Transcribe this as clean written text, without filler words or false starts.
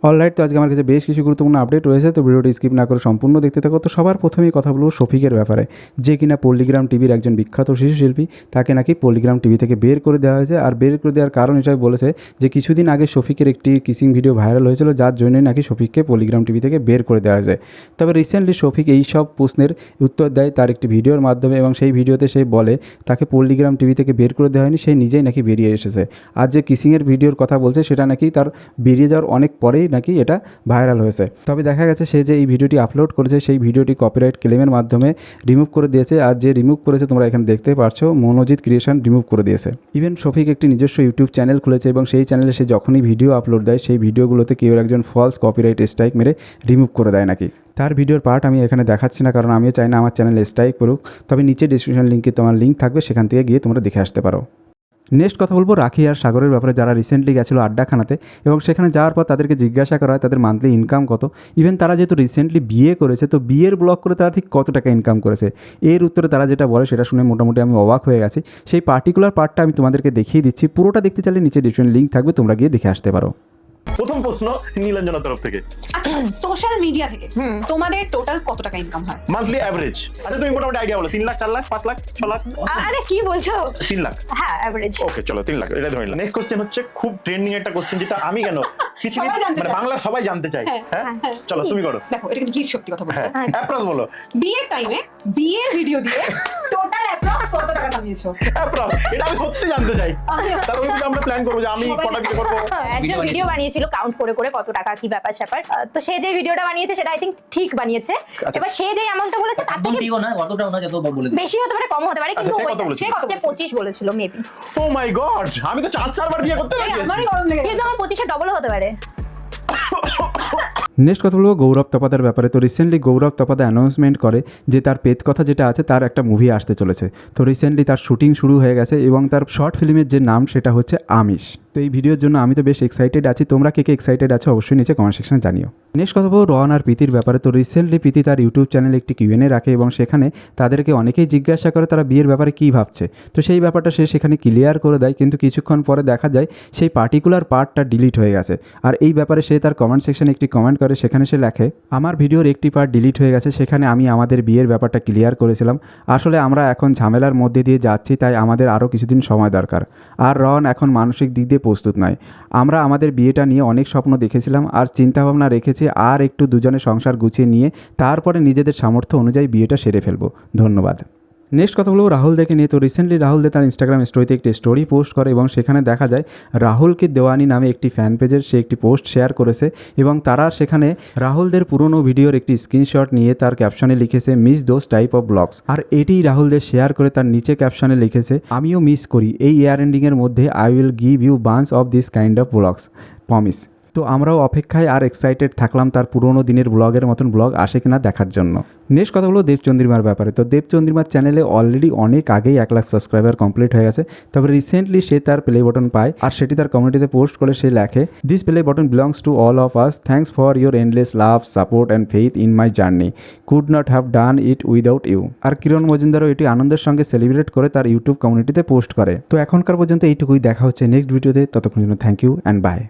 Alright, তো আজকে আমার কাছে বেশ কিছু গুরুত্বপূর্ণ আপডেট রয়েছে, তো ভিডিওটি স্কিপ না করে সম্পূর্ণ দেখতে থাকো। তো সবার প্রথমেই কথা বলবো শফিকের ব্যাপারে, যে কিনা পল্লিগ্রাম টিভির একজন বিখ্যাত শিশু শিল্পী। তাকে নাকি পল্লিগ্রাম টিভি থেকে বের করে দেওয়া হয়েছে, আর বের করে দেওয়ার কারণ হিসাবে বলেছে যে কিছুদিন আগে শফিকের একটি কিসিং ভিডিও ভাইরাল হয়েছিল, যার জন্যই নাকি শফিককে পল্লিগ্রাম টিভি থেকে বের করে দেওয়া হয়েছে। তবে রিসেন্টলি শফিক এই সব প্রশ্নের উত্তর দেয় তার একটি ভিডিওর মাধ্যমে, এবং সেই ভিডিওতে সে বলে তাকে পল্লিগ্রাম টিভি থেকে বের করে দেওয়া হয়নি, সে নিজেই নাকি বেরিয়ে এসেছে। আর যে কিসিংয়ের ভিডিওর কথা বলছে সেটা নাকি তার বেরিয়ে যাওয়ার অনেক পরেই নাকি এটা ভাইরাল হয়েছে। তবে দেখা গেছে সে যে এই ভিডিওটি আপলোড করেছে সেই ভিডিওটি কপিরাইট ক্লেমের মাধ্যমে রিমুভ করে দিয়েছে, আর যে রিমুভ করেছে তোমরা এখানে দেখতে পাচ্ছ মনোজিৎ ক্রিয়েশন রিমুভ করে দিয়েছে। ইভেন শফিক একটি নিজস্ব ইউটিউব চ্যানেল খুলেছে, এবং সেই চ্যানেলে সে যখনই ভিডিও আপলোড দেয় সেই ভিডিওগুলোতে কেউ একজন ফলস কপিরাইট স্ট্রাইক মেরে রিমুভ করে দেয় নাকি। তার ভিডিওর পার্ট আমি এখানে দেখাচ্ছি না, কারণ আমিও চাই না আমার চ্যানেল স্ট্রাইক করুক। তবে নিচে ডিসক্রিপশন লিঙ্কে তোমার লিঙ্ক থাকবে, সেখান থেকে গিয়ে তোমরা দেখে আসতে পারো। নেক্সট কথা বলবো রাখি আর সাগরের ব্যাপারে, যারা রিসেন্টলি গেছিলো আড্ডাখানাতে, এবং সেখানে যাওয়ার পর তাদেরকে জিজ্ঞাসা করা হয় তাদের মান্থলি ইনকাম কত। ইভেন তারা যেহেতু রিসেন্টলি বিয়ে করেছে, তো বিয়ের ব্লগ করে তারা ঠিক কত টাকা ইনকাম করেছে, এর উত্তরে তারা যেটা বলে সেটা শুনে মোটামুটি আমি অবাক হয়ে গেছি। সেই পার্টিকুলার পার্টটা আমি তোমাদেরকে দেখিয়ে দিচ্ছি, পুরোটা দেখতে চাইলে নিচে ডিসক্রিপশন লিঙ্ক থাকবে, তোমরা গিয়ে দেখে আসতে পারো। প্রথম প্রশ্ন নীলাঞ্জনার তরফ থেকে, আচ্ছা সোশ্যাল মিডিয়া থেকে তোমাদের টোটাল কত টাকা ইনকাম হয় মান্থলি অ্যাভারেজ? আচ্ছা তুমি মোটামুটি আইডিয়া বলো, 3 লাখ, 4 লাখ, 5 লাখ, 6 লাখ? আরে কি বলছো? 3 লাখ। হ্যাঁ এভারেজ। ওকে চলো 3 লাখ এটা ধরে নিলাম। নেক্সট কোশ্চেন হচ্ছে খুব ট্রেন্ডিং একটা কোশ্চেন, যেটা আমি কেন পৃথিবী সবাই জানতে মানে চায়। বাংলার সবাই জানতে চাই। হ্যাঁ চলো তুমি করো। দেখো এটা কিন্তু প্লিজ সত্যি কথা বলো। হ্যাঁ অ্যাপ্রক্স বলো। বিয়ের টাইমে বিয়ের ভিডিও দিয়ে টোটাল অ্যাপ্রক্স কত টাকা কামিয়েছো? অ্যাপ্রক্স এটা আমি সত্যি জানতে চাই। তাহলে ওইদিকে আমরা প্ল্যান করবো যে আমি কটা ভিডিও করবো। একজন ভিডিও বানিয়েছিল কাউন্ট করে করে কত টাকা কি ব্যাপার স্যাপার। তো সে যে ভিডিওটা বানিয়েছে সেটা আই থিংক ঠিক বানিয়েছে। এবার সে যে অ্যামাউন্টটা বলেছে তার থেকে বেশি হতে পারে কম হতে পারে, কিন্তু সে কত বলেছিল? সে 25 বলেছিল মেবি। ও মাই গড, আমি তো 4 বার বিয়ে করতে রাজি আছি। আমারই গরম লেগে কিন্তু আমার 25 ডবলও হতে পারে। নেক্সট কথা বলবো গৌরব তপাদার ব্যাপারে। তো রিসেন্টলি গৌরব তপাদা অ্যানাউন্সমেন্ট করে যে তার পেট কথা যেটা আছে তার একটা মুভি আসতে চলেছে। তো রিসেন্টলি তার শুটিং শুরু হয়ে গেছে, এবং তার শর্ট ফিল্মের যে নাম সেটা হচ্ছে আমিষ। তো এই ভিডিওর জন্য আমি তো বেশ এক্সাইটেড আছি, তোমরা কে কে এক্সাইটেড আছো অবশ্যই নিচে কমেন্ট সেকশনে জানিও। নেক্সট কথা বলবো রন আর প্রীতির ব্যাপারে। তো রিসেন্টলি প্রীতি তার ইউটিউব চ্যানেলে একটি কিউএনএ রাখে, এবং সেখানে তাদেরকে অনেকেই জিজ্ঞাসা করে তারা বিয়ের ব্যাপারে কী ভাবছে। তো সেই ব্যাপারটা সে সেখানে ক্লিয়ার করে দেয়, কিন্তু কিছুক্ষণ পরে দেখা যায় সেই পার্টিকুলার পার্টটা ডিলিট হয়ে গেছে। আর এই ব্যাপারে সে তার কমেন্ট সেকশনে একটি কমেন্ট করে, সেখানে সে লেখে আমার ভিডিওর একটি পার্ট ডিলিট হয়ে গেছে, সেখানে আমি আমাদের বিয়ের ব্যাপারটা ক্লিয়ার করেছিলাম। আসলে আমরা এখন ঝামেলার মধ্যে দিয়ে যাচ্ছি, তাই আমাদের আরও কিছুদিন সময় দরকার। আর রন এখন মানসিক দিক দিয়ে প্রস্তুত নয়। আমরা আমাদের বিয়েটা নিয়ে অনেক স্বপ্ন দেখেছিলাম আর চিন্তাভাবনা রেখেছি, আর একটু দুজনে সংসার গুছিয়ে নিয়ে তারপরে নিজেদের সামর্থ্য অনুযায়ী বিয়েটা সেরে ফেলবো। ধন্যবাদ। নেক্সট কথা বলবো রাহুল দেখে নিয়ে। তো রিসেন্টলি রাহুল দে তার ইনস্টাগ্রাম স্টোরিতে একটি স্টোরি পোস্ট করে, এবং সেখানে দেখা যায় রাহুলকে দেওয়ানি নামে একটি ফ্যান পেজের সে একটি পোস্ট শেয়ার করেছে, এবং তারা সেখানে রাহুলদের পুরনো ভিডিওর একটি স্ক্রিনশট নিয়ে তার ক্যাপশনে লিখেছে miss those type of blogs. আর এটি রাহুলদের শেয়ার করে তার নিচে ক্যাপশনে লিখেছে আমিও মিস করি এই ইয়ার এন্ডিংয়ের মধ্যে I will give you bunch of this kind of blogs promise. তো আমরাও অপেক্ষায় আর এক্সাইটেড থাকলাম তার পুরোনো দিনের ব্লগের মতন ব্লগ আসে কিনা দেখার জন্য। নেক্সট কথা বলবো দেবচন্দ্রিমার ব্যাপারে। তো দেবচন্দ্রিমার চ্যানেলে অলরেডি অনেক আগেই 1 লাখ সাবস্ক্রাইবার কমপ্লিট হয়ে গেছে। তবে রিসেন্টলি সে তার প্লে বটন পায়, আর সেটি তার কমিউনিটিতে পোস্ট করে সে লেখে this play button belongs to all of us, thanks for your endless love, support and faith in my journey, could not have done it without you. আর কিরণ মজুমদারও এটি আনন্দের সঙ্গে সেলিব্রেট করে তার ইউটিউব কমিউনিটিতে পোস্ট করে। তো এখনকার পর্যন্ত এইটুকুই, দেখা হচ্ছে নেক্সট ভিডিওতে, ততক্ষণ জন্য থ্যাংক ইউ অ্যান্ড বাই।